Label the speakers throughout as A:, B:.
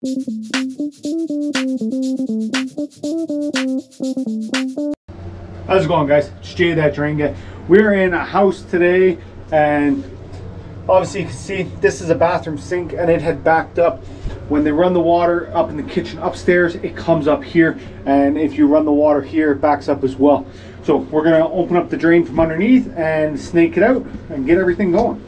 A: How's it going, guys? It's Jay, that drain guy. We're in a house today, and obviously you can see this is a bathroom sink, and it had backed up. When they run the water up in the kitchen upstairs, it comes up here, and if you run the water here, it backs up as well. So we're gonna open up the drain from underneath and snake it out and get everything going.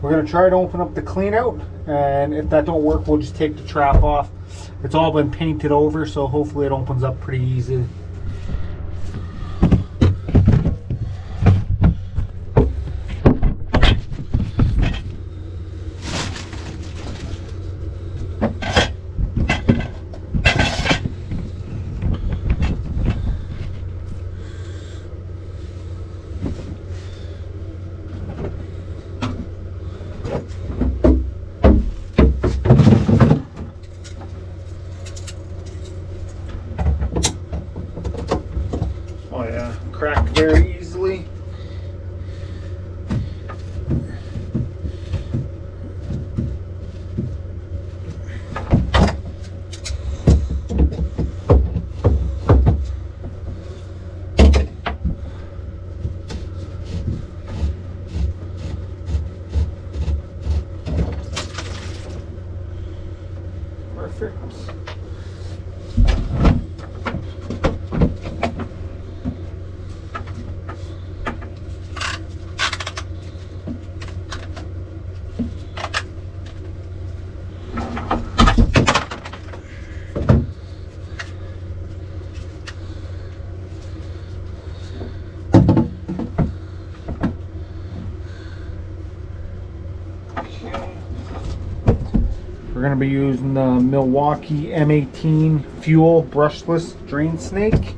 A: We're going to try to open up the clean out, and if that don't work, we'll just take the trap off. It's all been painted over, so hopefully it opens up pretty easy. Oh yeah, cracked very easily. Perfect. We're going to be using the Milwaukee M18 fuel brushless drain snake.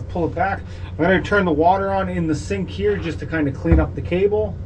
A: Pull it back. I'm going to turn the water on in the sink here just to kind of clean up the cable.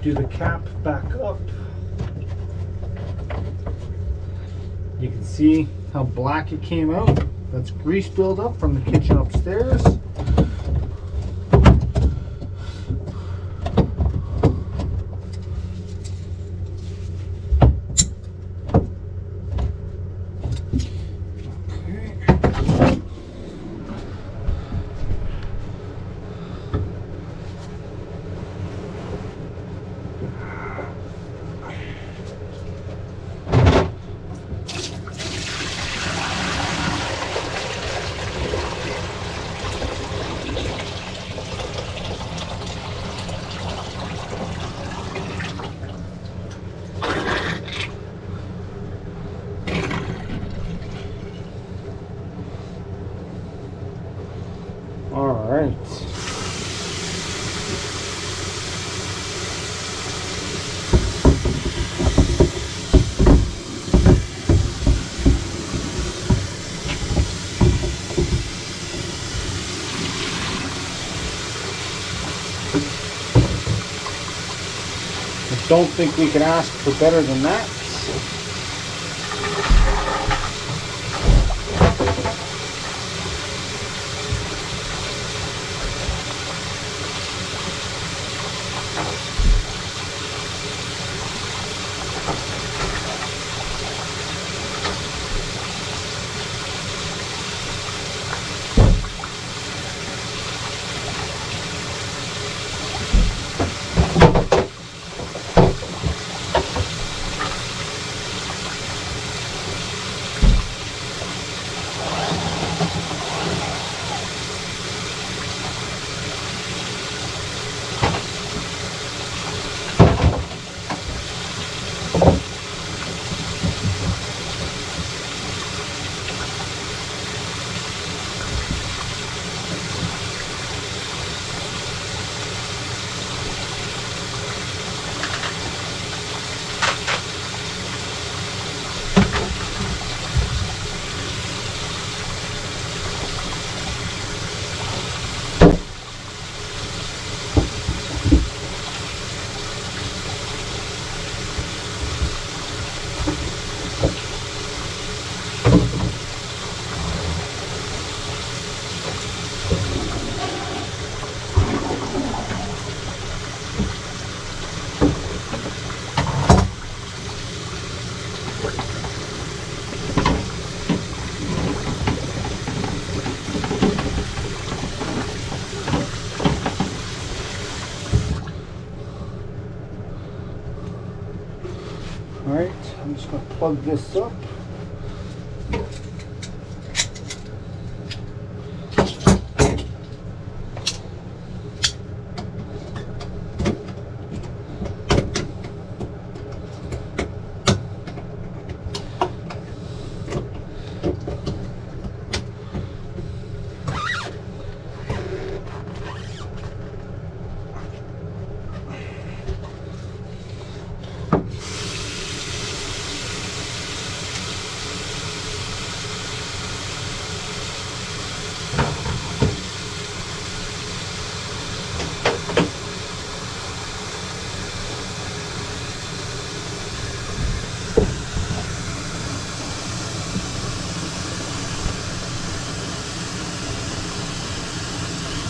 A: do the cap back up. You can see how black it came out. That's grease buildup from the kitchen upstairs. All right. I don't think we can ask for better than that. Alright, I'm just going to plug this up.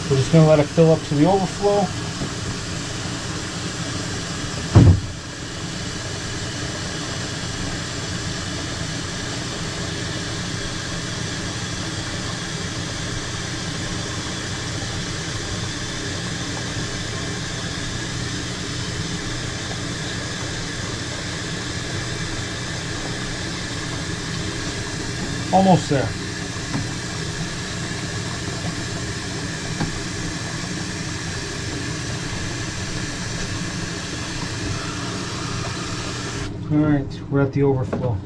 A: We're just going to let it fill up to the overflow. Almost there. All right, we're at the overflow.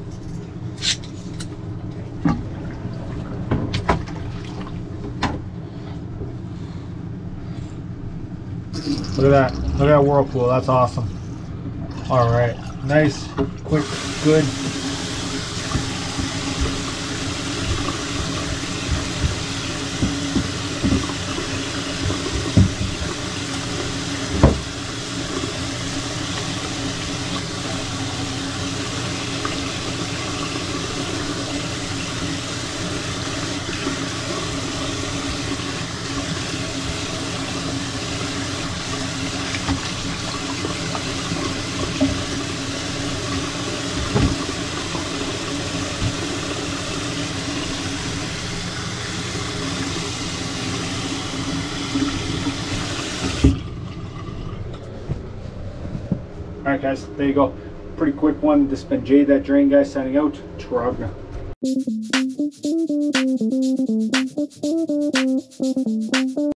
A: Look at that. Look at that whirlpool. That's awesome. All right. Nice, quick, good. All right, guys, there you go. Pretty quick one. This has been Jay That Drain Guy signing out. Trogna.